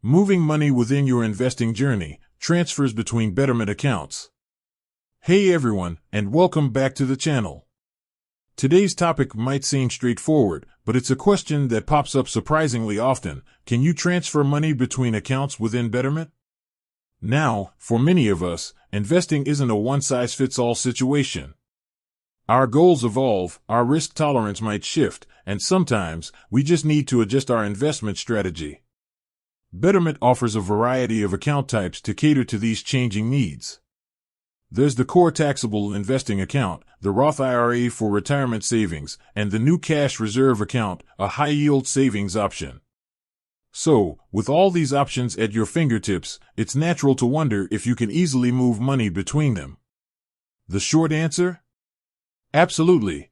Moving money within your investing journey, transfers between Betterment accounts. Hey everyone, and welcome back to the channel. Today's topic might seem straightforward, but it's a question that pops up surprisingly often. Can you transfer money between accounts within Betterment? Now, for many of us, investing isn't a one-size-fits-all situation. Our goals evolve, our risk tolerance might shift, and sometimes we just need to adjust our investment strategy. Betterment offers a variety of account types to cater to these changing needs. There's the core taxable investing account, the Roth IRA for retirement savings, and the new cash reserve account, a high-yield savings option. So, with all these options at your fingertips, it's natural to wonder if you can easily move money between them. The short answer? Absolutely.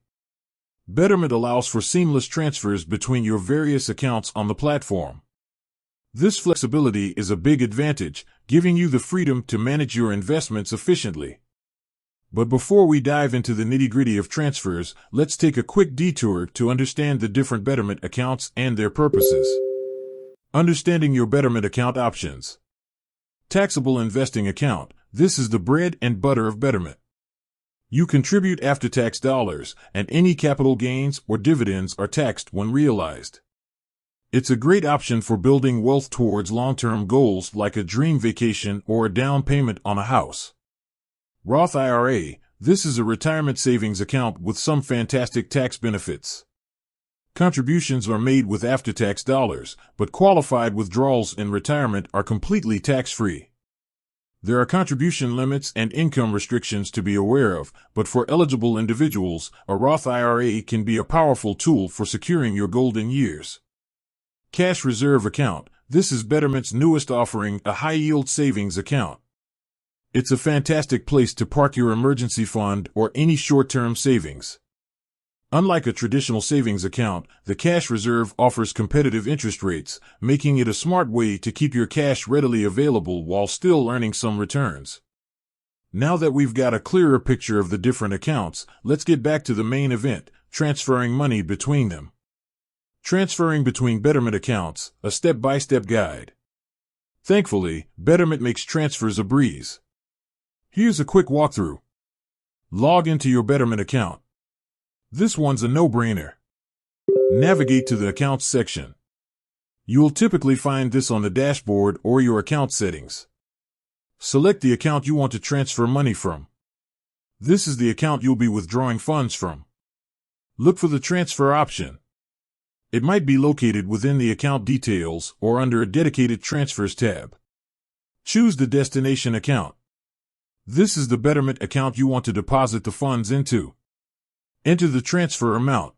Betterment allows for seamless transfers between your various accounts on the platform. This flexibility is a big advantage, giving you the freedom to manage your investments efficiently. But before we dive into the nitty-gritty of transfers, let's take a quick detour to understand the different Betterment accounts and their purposes. Understanding your Betterment account options. Taxable investing account. This is the bread and butter of Betterment. You contribute after-tax dollars, and any capital gains or dividends are taxed when realized. It's a great option for building wealth towards long-term goals like a dream vacation or a down payment on a house. Roth IRA. This is a retirement savings account with some fantastic tax benefits. Contributions are made with after-tax dollars, but qualified withdrawals in retirement are completely tax-free. There are contribution limits and income restrictions to be aware of, but for eligible individuals, a Roth IRA can be a powerful tool for securing your golden years. Cash reserve account. This is Betterment's newest offering, a high-yield savings account. It's a fantastic place to park your emergency fund or any short-term savings. Unlike a traditional savings account, the cash reserve offers competitive interest rates, making it a smart way to keep your cash readily available while still earning some returns. Now that we've got a clearer picture of the different accounts, let's get back to the main event, transferring money between them. Transferring between Betterment accounts, a step-by-step guide. Thankfully, Betterment makes transfers a breeze. Here's a quick walkthrough. Log into your Betterment account. This one's a no-brainer. Navigate to the Accounts section. You'll typically find this on the dashboard or your account settings. Select the account you want to transfer money from. This is the account you'll be withdrawing funds from. Look for the transfer option. It might be located within the account details or under a dedicated Transfers tab. Choose the destination account. This is the Betterment account you want to deposit the funds into. Enter the transfer amount.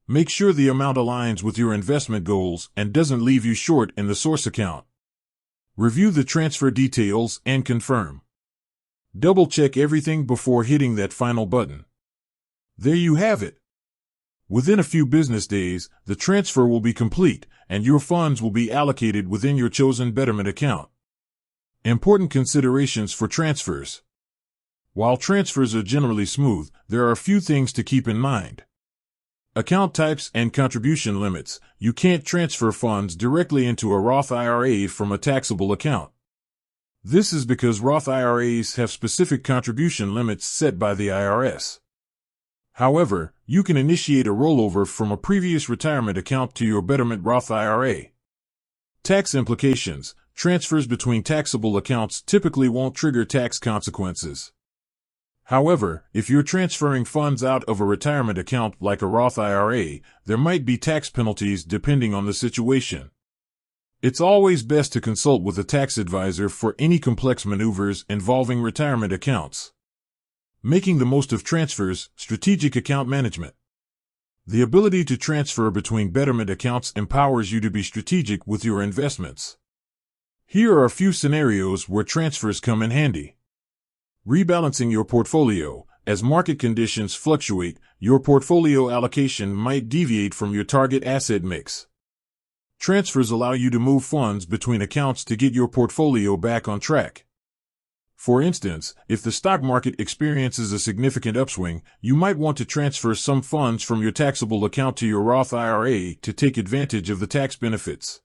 Make sure the amount aligns with your investment goals and doesn't leave you short in the source account. Review the transfer details and confirm. Double-check everything before hitting that final button. There you have it. Within a few business days, the transfer will be complete, and your funds will be allocated within your chosen Betterment account. Important considerations for transfers. While transfers are generally smooth, there are a few things to keep in mind. Account types and contribution limits. You can't transfer funds directly into a Roth IRA from a taxable account. This is because Roth IRAs have specific contribution limits set by the IRS. However, you can initiate a rollover from a previous retirement account to your Betterment Roth IRA. Tax implications. Transfers between taxable accounts typically won't trigger tax consequences. However, if you're transferring funds out of a retirement account like a Roth IRA, there might be tax penalties depending on the situation. It's always best to consult with a tax advisor for any complex maneuvers involving retirement accounts. Making the most of transfers, strategic account management. The ability to transfer between Betterment accounts empowers you to be strategic with your investments. Here are a few scenarios where transfers come in handy. Rebalancing your portfolio. As market conditions fluctuate, your portfolio allocation might deviate from your target asset mix. Transfers allow you to move funds between accounts to get your portfolio back on track. For instance, if the stock market experiences a significant upswing, you might want to transfer some funds from your taxable account to your Roth IRA to take advantage of the tax benefits.